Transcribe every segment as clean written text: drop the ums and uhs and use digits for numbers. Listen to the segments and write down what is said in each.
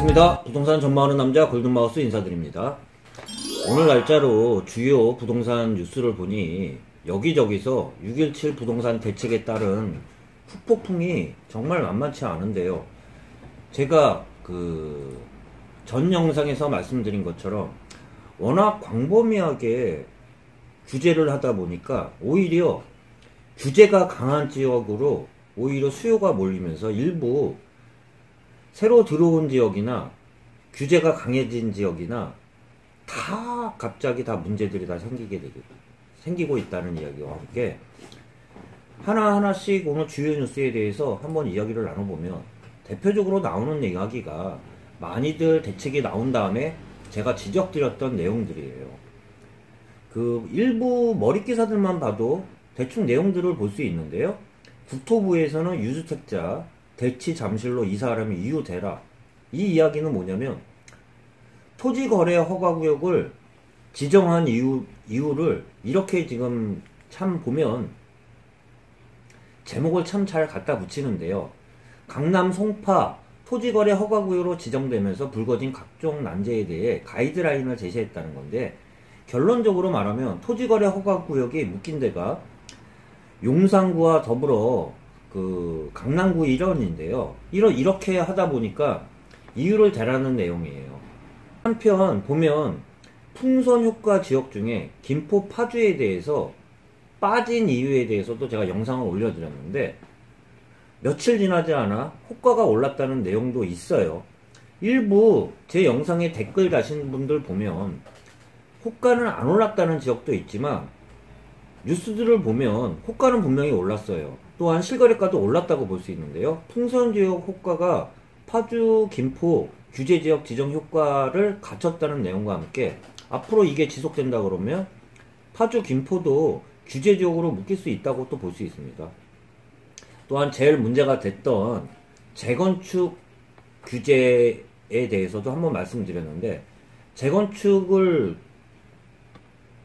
반갑습니다. 부동산 전망하는 남자 골든마우스 인사드립니다. 오늘 날짜로 주요 부동산 뉴스를 보니 여기저기서 6.17 부동산 대책에 따른 후폭풍이 정말 만만치 않은데요. 제가 전 영상에서 말씀드린 것처럼 워낙 광범위하게 규제를 하다 보니까 오히려 규제가 강한 지역으로 오히려 수요가 몰리면서 일부 새로 들어온 지역이나 규제가 강해진 지역이나 다 갑자기 다 문제들이 다 생기고 있다는 이야기와 함께 하나하나씩 오늘 주요 뉴스에 대해서 한번 이야기를 나눠보면 대표적으로 나오는 이야기가 많이들 대책이 나온 다음에 제가 지적드렸던 내용들이에요. 일부 머릿기사들만 봐도 대충 내용들을 볼 수 있는데요. 국토부에서는 유주택자 대치 잠실로 이사하려면 이유 대라. 이 이야기는 뭐냐면 토지거래 허가구역을 지정한 이유를 이렇게 지금 참 보면 제목을 참 잘 갖다 붙이는데요. 강남 송파 토지거래 허가구역으로 지정되면서 불거진 각종 난제에 대해 가이드라인을 제시했다는 건데, 결론적으로 말하면 토지거래 허가구역이 묶인 데가 용산구와 더불어 강남구 일원인데요. 이렇게 하다 보니까 이유를 대라는 내용이에요. 한편 보면 풍선 효과 지역 중에 김포 파주에 대해서 빠진 이유에 대해서도 제가 영상을 올려드렸는데 며칠 지나지 않아 호가가 올랐다는 내용도 있어요. 일부 제 영상에 댓글 다신 분들 보면 호가는 안 올랐다는 지역도 있지만 뉴스들을 보면 호가는 분명히 올랐어요. 또한 실거래가도 올랐다고 볼 수 있는데요. 풍선지역 호가가 파주, 김포 규제지역 지정 효과를 갖췄다는 내용과 함께 앞으로 이게 지속된다 그러면 파주, 김포도 규제지역으로 묶일 수 있다고 또 볼 수 있습니다. 또한 제일 문제가 됐던 재건축 규제에 대해서도 한번 말씀드렸는데, 재건축을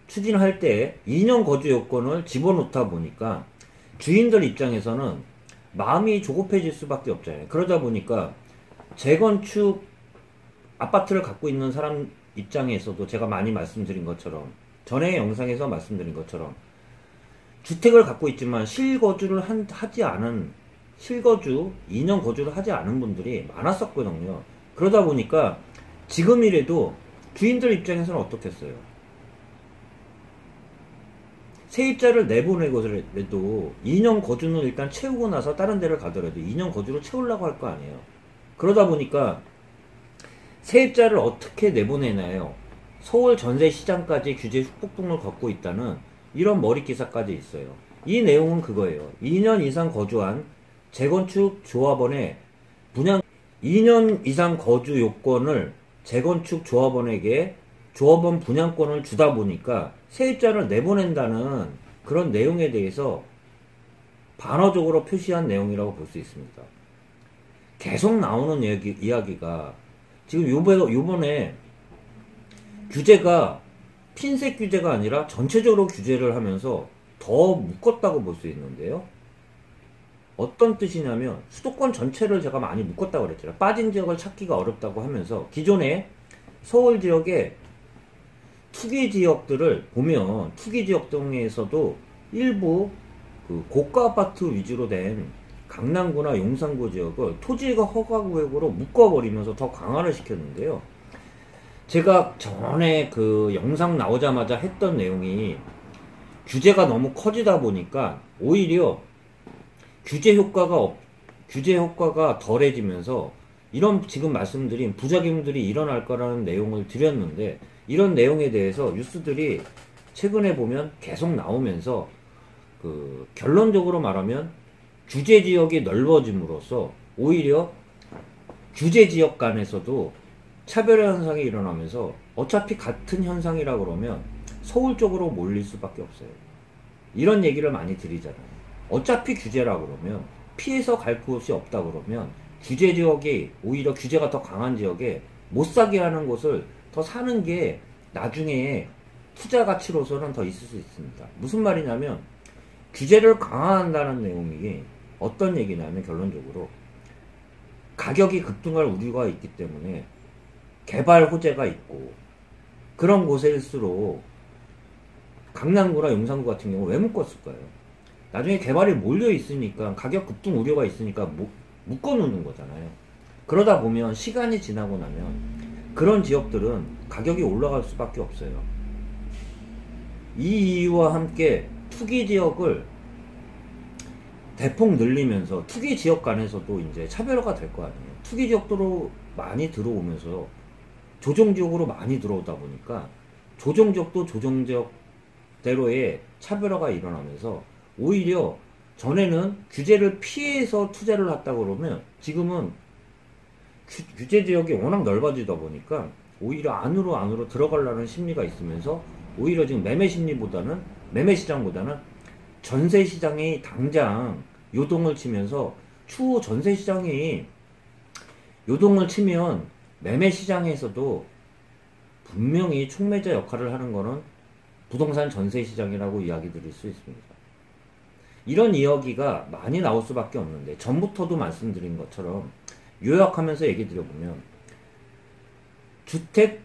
추진할 때 2년 거주 요건을 집어넣다 보니까 주인들 입장에서는 마음이 조급해질 수밖에 없잖아요. 그러다 보니까 재건축 아파트를 갖고 있는 사람 입장에서도 제가 많이 말씀드린 것처럼, 전에 영상에서 말씀드린 것처럼 주택을 갖고 있지만 실거주를 하지 않은, 실거주 2년 거주를 하지 않은 분들이 많았었거든요. 그러다 보니까 지금이라도 주인들 입장에서는 어떻겠어요? 세입자를 내보내고라도 2년 거주는 일단 채우고 나서 다른 데를 가더라도 2년 거주를 채우려고 할 거 아니에요. 그러다 보니까 세입자를 어떻게 내보내나요? 서울 전세시장까지 규제 후폭풍을 걷고 있다는 이런 머릿기사까지 있어요. 이 내용은 그거예요. 2년 이상 거주한 재건축 조합원의 2년 이상 거주 요건을 재건축 조합원에게 조합원 분양권을 주다 보니까 세입자를 내보낸다는 그런 내용에 대해서 반어적으로 표시한 내용이라고 볼 수 있습니다. 계속 나오는 이야기가 지금 요번에 규제가 핀셋 규제가 아니라 전체적으로 규제를 하면서 더 묶었다고 볼 수 있는데요. 어떤 뜻이냐면 수도권 전체를 제가 많이 묶었다고 그랬잖아요. 빠진 지역을 찾기가 어렵다고 하면서 기존에 서울 지역에 투기 지역들을 보면 투기 지역 등에서도 일부 고가 아파트 위주로 된 강남구나 용산구 지역을 토지가 허가구역으로 묶어버리면서 더 강화를 시켰는데요. 제가 전에 영상 나오자마자 했던 내용이 규제가 너무 커지다 보니까 오히려 규제 효과가 덜해지면서 이런 지금 말씀드린 부작용들이 일어날 거라는 내용을 드렸는데, 이런 내용에 대해서 뉴스들이 최근에 보면 계속 나오면서 결론적으로 말하면 규제 지역이 넓어짐으로써 오히려 규제 지역 간에서도 차별 현상이 일어나면서 어차피 같은 현상이라 그러면 서울 쪽으로 몰릴 수밖에 없어요. 이런 얘기를 많이 드리잖아요. 어차피 규제라 그러면 피해서 갈 곳이 없다 그러면 규제 지역이 오히려 규제가 더 강한 지역에 못 사게 하는 곳을 더 사는 게 나중에 투자 가치로서는 더 있을 수 있습니다. 무슨 말이냐면 규제를 강화한다는 내용이 어떤 얘기냐면 결론적으로 가격이 급등할 우려가 있기 때문에 개발 호재가 있고 그런 곳일수록 강남구나 용산구 같은 경우 왜 묶었을까요? 나중에 개발이 몰려 있으니까 가격 급등 우려가 있으니까 묶어 놓는 거잖아요. 그러다 보면 시간이 지나고 나면 그런 지역들은 가격이 올라갈 수밖에 없어요. 이 이유와 함께 투기 지역을 대폭 늘리면서 투기 지역 간에서도 이제 차별화가 될 거 아니에요. 투기 지역도로 많이 들어오면서 조정지역으로 많이 들어오다 보니까 조정지역도 조정지역대로의 차별화가 일어나면서 오히려 전에는 규제를 피해서 투자를 했다 그러면 지금은 규제 지역이 워낙 넓어지다 보니까 오히려 안으로 들어가려는 심리가 있으면서 오히려 지금 매매 시장보다는 전세 시장이 당장 요동을 치면서 추후 전세 시장이 요동을 치면 매매 시장에서도 분명히 촉매자 역할을 하는 거는 부동산 전세 시장이라고 이야기 드릴 수 있습니다. 이런 이야기가 많이 나올 수밖에 없는데 전부터도 말씀드린 것처럼 요약하면서 얘기 드려보면 주택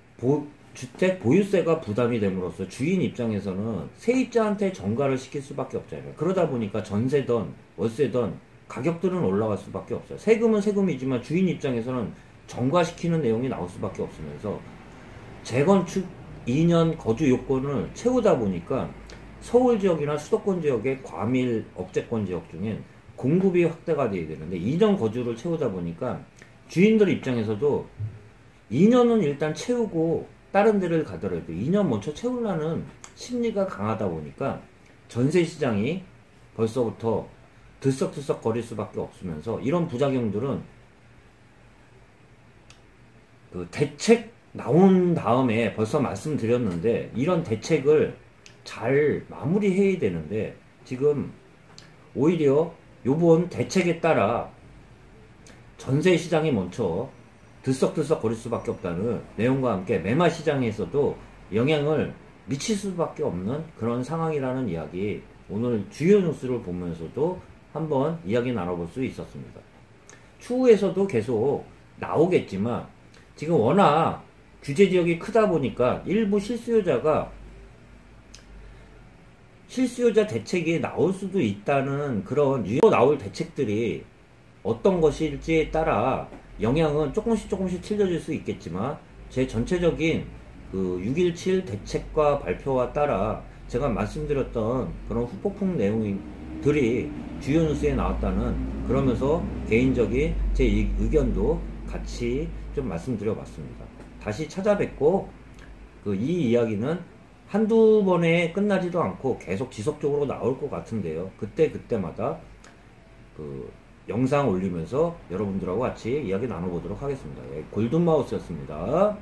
보유세가 부담이 됨으로써 주인 입장에서는 세입자한테 전가를 시킬 수밖에 없잖아요. 그러다 보니까 전세든 월세든 가격들은 올라갈 수밖에 없어요. 세금은 세금이지만 주인 입장에서는 전가시키는 내용이 나올 수밖에 없으면서 재건축 2년 거주 요건을 채우다 보니까 서울 지역이나 수도권 지역의 과밀 억제권 지역 중엔 공급이 확대가 돼야 되는데 2년 거주를 채우다 보니까 주인들 입장에서도 2년은 일단 채우고 다른 데를 가더라도 2년 먼저 채우려는 심리가 강하다 보니까 전세 시장이 벌써부터 들썩들썩 거릴 수밖에 없으면서 이런 부작용들은 그 대책 나온 다음에 벌써 말씀드렸는데 이런 대책을 잘 마무리해야 되는데 지금 오히려 요번 대책에 따라 전세 시장이 먼저 들썩들썩 거릴 수밖에 없다는 내용과 함께 매매 시장에서도 영향을 미칠 수밖에 없는 그런 상황이라는 이야기 오늘 주요 뉴스를 보면서도 한번 이야기 나눠볼 수 있었습니다. 추후에서도 계속 나오겠지만 지금 워낙 규제 지역이 크다 보니까 일부 실수요자 대책이 나올 수도 있다는 그런 나올 대책들이 어떤 것일지에 따라 영향은 조금씩 틀려질 수 있겠지만 제 전체적인 그 6.17 대책과 발표와 따라 제가 말씀드렸던 그런 후폭풍 내용들이 주요 뉴스에 나왔다는 그러면서 개인적인 제 의견도 같이 좀 말씀드려 봤습니다. 다시 찾아뵙고 이 이야기는 한두 번에 끝나지도 않고 계속 지속적으로 나올 것 같은데요. 그때마다 영상 올리면서 여러분들하고 같이 이야기 나눠보도록 하겠습니다. 골든마우스였습니다.